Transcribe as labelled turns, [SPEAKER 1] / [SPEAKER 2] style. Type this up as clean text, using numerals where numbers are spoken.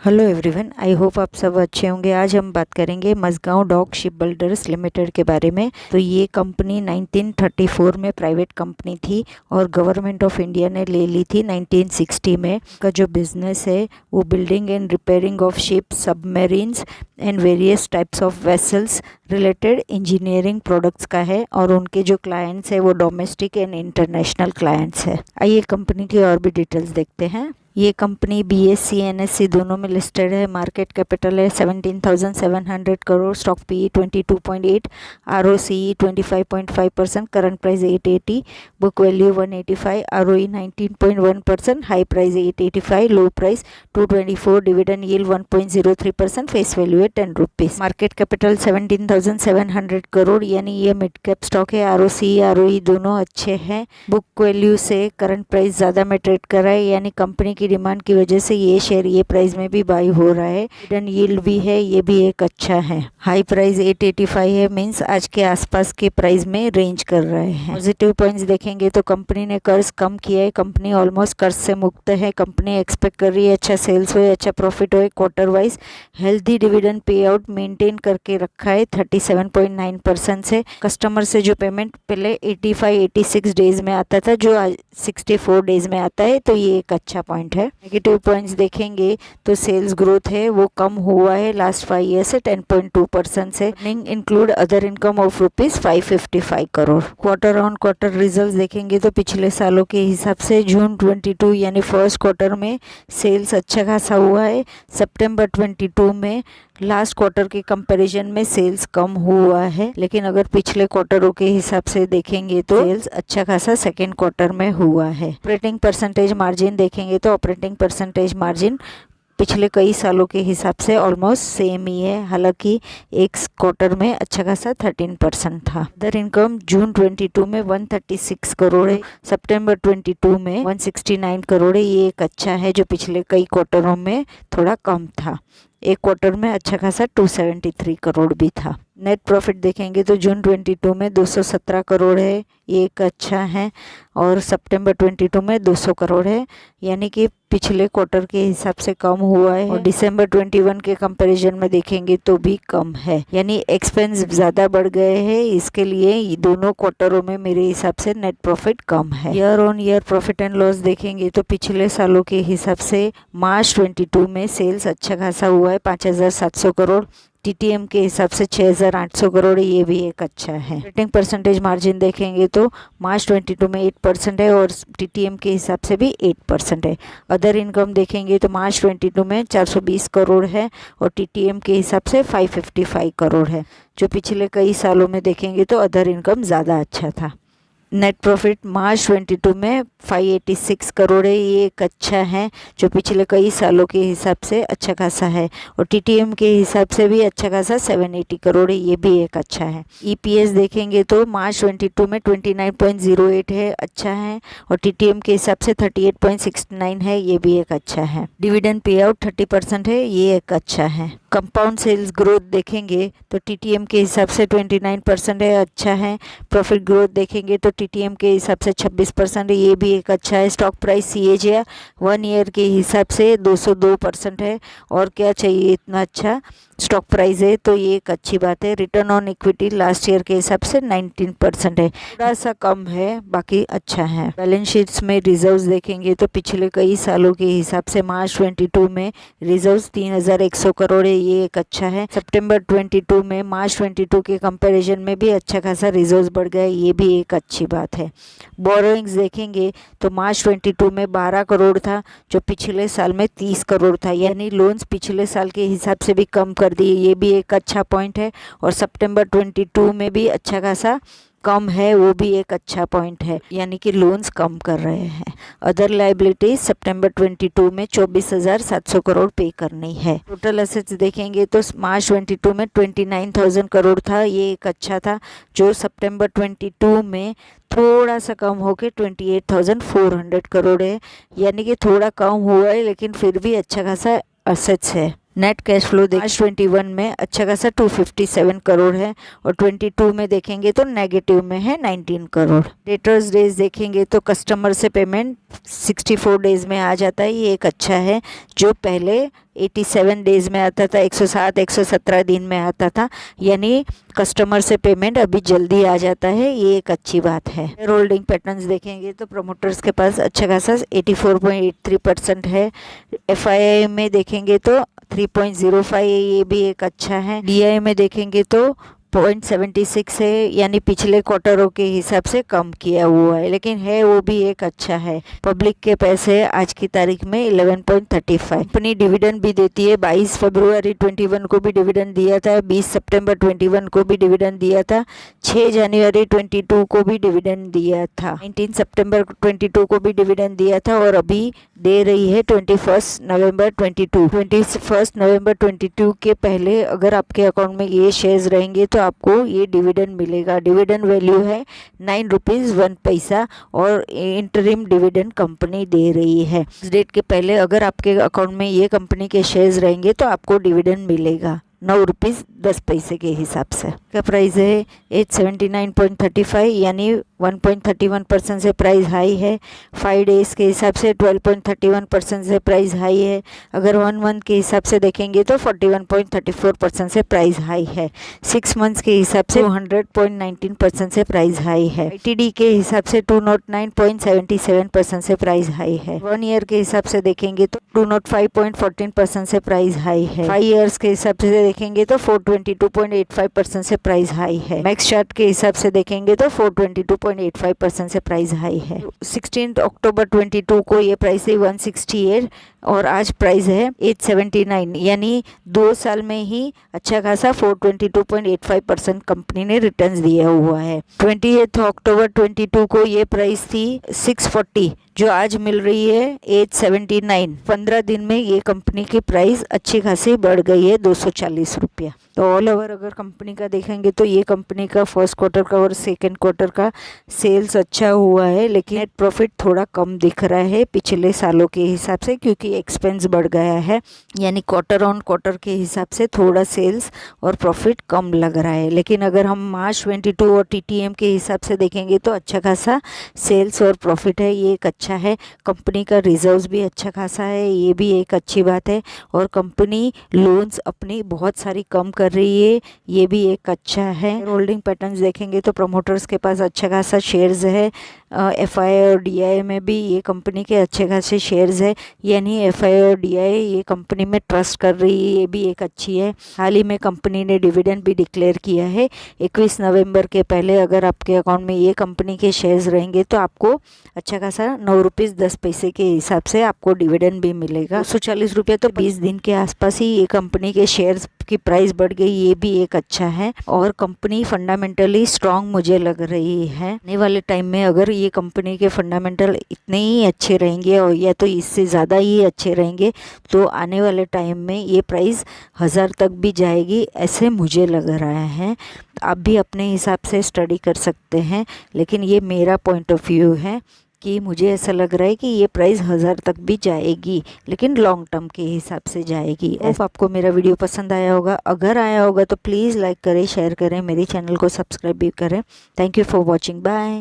[SPEAKER 1] Hello everyone, I hope आप सब अच्छे होंगे। आज हम बात करेंगे Mazagaon dock ship builders limited के बारे में। तो ये कंपनी 1934 में प्राइवेट कंपनी थी और गवर्नमेंट ऑफ इंडिया ने ले ली थी 1960 में। का जो बिजनेस है वो building and repairing of ship, submarines and various types of vessels related engineering products का है और उनके जो क्लाइंट्स है वो डोमेस्टिक एंड इंटरनेशनल क्लाइंट्स है। आइए कंपनी की और भी डिटेल्स देखते हैं। ये कंपनी BSE NSE दोनों में लिस्टेड है। मार्केट कैपिटल है 17,700 crore, stock PE 22.8, ROCE 25.5%, current price 880, book value 185, ROE 19.1%, high price 885, लो price 224, dividend yield 1.03%, face value है 10 रुपीज़। मार्केट कैपिटल 17,700 करोड़ यानी ये मिड कैप स्टॉक है। ROCE ROE दोनों अच्छे हैं। बुक वैल्यू से करंट प्राइस ज़्यादा में ट्रेड कर रहा है यानी कंपनी की डिमांड की वजह से ये शेयर ये प्राइस में भी बाई हो रहा है। डिविडेंड यील्ड भी है, ये भी एक अच्छा है। हाई प्राइस 885 है, मींस आज के आसपास के प्राइस में रेंज कर रहे हैं। पॉजिटिव पॉइंट्स देखेंगे तो कंपनी ने कर्ज कम किया है, कंपनी ऑलमोस्ट कर्ज से मुक्त है। कंपनी एक्सपेक्ट कर रही है अच्छा सेल्स हो, अच्छा प्रॉफिट हो quarter wise. Healthy dividend pay out maintain करके रखा है 37.9% से। कस्टमर से जो पेमेंट पहले 85-86 डेज में आता था जो आज 64 डेज में आता है, तो ये एक अच्छा पॉइंट है। नेगेटिव पॉइंट्स देखेंगे तो सेल्स ग्रोथ है वो कम हुआ है लास्ट 5 ईयर से 10.2% से। Earning include other income of ₹555 crore. Quarter on quarter results देखेंगे तो पिछले सालों के हिसाब से जून 22 यानी फर्स्ट क्वार्टर में सेल्स अच्छा खासा हुआ है। सितंबर 22 में लास्ट क्वार्टर के कंपैरिजन में सेल्स कम हुआ है, लेकिन अगर पिछले क्वार्टरों के हिसाब से देखेंगे तो सेल्स अच्छा खासा सेकेंड क्वार्टर में हुआ है। ऑपरेटिंग परसेंटेज मार्जिन देखेंगे तो ऑपरेटिंग परसेंटेज मार्जिन पिछले कई सालों के हिसाब से ऑलमोस्ट सेम ही है, हालांकि एक क्वार्टर में अच्छा खासा 13% था। अदर इनकम जून 22 में 136 करोड़ है, सितंबर 22 में 169 करोड़ है। ये एक अच्छा है जो पिछले कई क्वार्टरों में थोड़ा कम था। एक क्वार्टर में अच्छा खासा 273 करोड़ भी था। नेट प्रॉफिट देखेंगे तो जून 22 में 217 करोड़ है, ये एक अच्छा है, और सितंबर 22 में 200 करोड़ है, यानी कि पिछले क्वार्टर के हिसाब से कम हुआ है। और दिसंबर 21 के कंपैरिजन में देखेंगे तो भी कम है, यानी एक्सपेंस ज़्यादा बढ़ गए हैं, इसके लिए दोनों क्वार्टरों में मेरे हिसाब से नेट प्रॉफिट कम है। Year on year profit and loss देखेंगे तो पिछले सालों के हिसाब से मार्च 22 में सेल्स अच्छा खासा हुआ है 5,700 करोड़, TTM के हिसाब से 6,800 करोड़, ये भी एक अच्छा है। ऑपरेटिंग परसेंटेज मार्जिन देखेंगे तो मार्च 22 में 8% है और TTM के हिसाब से भी 8% है। अदर इनकम देखेंगे तो मार्च 22 में 420 करोड़ है और TTM के हिसाब से 555 करोड़ है। जो पिछले कई सालों में देखेंगे तो अदर इनकम ज़्यादा अच्छा था। नेट प्रॉफिट मार्च 22 में 586 करोड़ है, ये एक अच्छा है जो पिछले कई सालों के हिसाब से अच्छा खासा है, और TTM के हिसाब से भी अच्छा खासा 780 करोड़ है, ये भी एक अच्छा है। EPS देखेंगे तो मार्च 22 में 29.08 है, अच्छा है, और TTM के हिसाब से 38.69 है, ये भी एक अच्छा है। डिविडेंड पे आउट 30% है, ये एक अच्छा है। कंपाउंड सेल्स ग्रोथ देखेंगे तो TTM के हिसाब से 29% है, अच्छा है। प्रॉफिट ग्रोथ देखेंगे तो TTM के हिसाब से 26% है, ये भी एक अच्छा है। स्टॉक प्राइस CAGR 1 ईयर के हिसाब से 202% है, और क्या चाहिए इतना अच्छा स्टॉक प्राइस है, तो ये एक अच्छी बात है। Return on equity last year के हिसाब से 19% है, थोड़ा सा कम है, बाकी अच्छा है। बैलेंस शीट्स में रिजर्व्स देखेंगे तो पिछले कई सालों के हिसाब से मार्च 22 में रिजर्व्स 3,100 करोड़ है, ये एक अच्छा है। सितंबर 22 में मार्च 22 के कंपैरिजन में भी अच्छा खासा रिजर्व्स बढ़ गए, ये भी एक अच्छी बात है। बोरोइंग्स देखेंगे तो मार्च 22 में 12 करोड़ था जो पिछले साल में 30 करोड़ था, यानी लोन्स पिछले साल के हिसाब से भी कम कर दिए, ये भी एक अच्छा पॉइंट है। और सितंबर 22 में भी अच्छा खासा कम है, वो भी एक अच्छा पॉइंट है, यानी कि लोन्स कम कर रहे हैं। अदर लाइबिलिटीज सितंबर 22 में 24,700 करोड़ पे करनी है। टोटल एसेट्स देखेंगे तो मार्च 22 में 29,000 करोड़ था, ये एक अच्छा था, जो सितंबर 22 में थोड़ा सा कम होके 28,400 करोड़ है, यानी कि थोड़ा कम हुआ है, लेकिन फिर भी अच्छा खासा एसेट्स है। नेट कैश फ्लो मार्च 21 में अच्छा खासा 257 करोड़ है और 22 में देखेंगे तो नेगेटिव में है 19 करोड़। डेटर्स डेज देखेंगे तो कस्टमर से पेमेंट 64 डेज में आ जाता है, ये एक अच्छा है। जो पहले 87 डेज में आता था, 117 दिन में आता था, यानी कस्टमर से पेमेंट अभी जल्दी आ जाता है, ये एक अच्छी बात है। शेयर होल्डिंग पैटर्न्स देखेंगे तो प्रमोटर्स के पास अच्छा खासा 84.83% है। FII में देखेंगे तो 3.05 है, ये भी एक अच्छा है। DI में देखेंगे तो 0.76 है, यानी पिछले क्वार्टरों के हिसाब से कम किया हुआ है, लेकिन है वो भी एक अच्छा है। पब्लिक के पैसे आज की तारीख में 11.35। कंपनी डिविडेंड भी देती है, 22 फरवरी 21 को भी डिविडेंड दिया था, 20 सितंबर 21 को भी डिविडेंड दिया था, 6 जनवरी 22 को भी डिविडेंड दिया था, 19 सितंबर 22 को भी डिविडेंड दिया था और अभी दे रही है 21 नवंबर 22। 21 नवंबर 22 के पहले अगर आपके अकाउंट में ये शेयर्स रहेंगे तो आपको ये डिविडेंड मिलेगा। डिविडेंड वैल्यू है 9 रुपीज़ 1 पैसा और इंटरिम डिविडेंड कंपनी दे रही है। इस डेट के पहले अगर आपके अकाउंट में ये कंपनी के शेयर्स रहेंगे तो आपको डिविडेंड मिलेगा 9 रुपीज़ 10 पैसे के हिसाब से। का प्राइस है 879.35, यानी 1.31% से प्राइस हाई है। 5 डेज के हिसाब से 12.31% से प्राइस हाई है। अगर 1 मंथ के हिसाब से देखेंगे तो 41.34% से प्राइस हाई है। 6 मंथ्स के हिसाब से 100.19% से प्राइस हाई है। ITD के हिसाब से 209.77% से प्राइस हाई है। 1 ईयर के हिसाब से देखेंगे तो 205.14% से प्राइस हाई है। 5 ईयर्स के हिसाब से देखेंगे तो 422.85% से प्राइस हाई है। मैक्स चार्ट के हिसाब से देखेंगे तो 422.85% से प्राइस हाई है। 16 अक्टूबर 22 को ये प्राइस है 168 और आज प्राइस है 879, यानी 2 साल में ही अच्छा खासा 422.85% कंपनी ने रिटर्न्स दिया हुआ है। 28 अक्टूबर 22 को ये प्राइस थी 640, जो आज मिल रही है 879। 15 दिन में ये कंपनी की प्राइस अच्छी खासी बढ़ गई है 240 रुपया। तो ऑल ओवर अगर कंपनी का देखेंगे तो ये कंपनी का फर्स्ट क्वार्टर का और सेकंड क्वार्टर का सेल्स अच्छा हुआ है, लेकिन नेट प्रॉफिट थोड़ा कम दिख रहा है पिछले सालों के हिसाब से, क्योंकि एक्सपेंस बढ़ गया है, यानी क्वार्टर ऑन क्वार्टर के हिसाब से थोड़ा सेल्स और प्रॉफिट कम लग रहा है। लेकिन अगर हम मार्च 22 और TTM के हिसाब से देखेंगे तो अच्छा खासा सेल्स और प्रॉफिट है, ये एक अच्छा है। कंपनी का रिजर्व्स भी अच्छा खासा है, ये भी एक अच्छी बात है। और कंपनी लोन्स अपनी बहुत सारी कम कर रही है, ये भी एक अच्छा है। होल्डिंग पैटर्न्स देखेंगे तो प्रमोटर्स के पास अच्छा खासा शेयर्स है। FII और DI में भी ये कंपनी के अच्छे खासे शेयर्स है, यानी FII और DI ये कंपनी में ट्रस्ट कर रही है, ये भी एक अच्छी है। हाल ही में कंपनी ने डिविडेंड भी डिक्लेयर किया है 21 नवंबर के पहले। अगर आपके अकाउंट में ये कंपनी के शेयर्स रहेंगे तो आपको अच्छा खासा 9 रुपीज़ 10 पैसे के हिसाब से आपको डिविडेंड भी मिलेगा। 140 रुपये तो 20 दिन के आसपास ही ये कंपनी के शेयर्स की प्राइस बढ़ गई, ये भी एक अच्छा है। और कंपनी फंडामेंटली स्ट्रांग मुझे लग रही है। आने वाले टाइम में अगर ये कंपनी के फंडामेंटल इतने ही अच्छे रहेंगे और या तो इससे ज़्यादा ही अच्छे रहेंगे तो आने वाले टाइम में ये प्राइस 1000 तक भी जाएगी, ऐसे मुझे लग रहा है। आप भी अपने हिसाब से स्टडी कर सकते हैं, लेकिन ये मेरा पॉइंट ऑफ व्यू है कि मुझे ऐसा लग रहा है कि ये प्राइस 1000 तक भी जाएगी, लेकिन लॉन्ग टर्म के हिसाब से जाएगी। आपको मेरा वीडियो पसंद आया होगा, अगर आया होगा तो प्लीज़ लाइक करें, शेयर करें, मेरे चैनल को सब्सक्राइब भी करें। Thank you for watching, bye.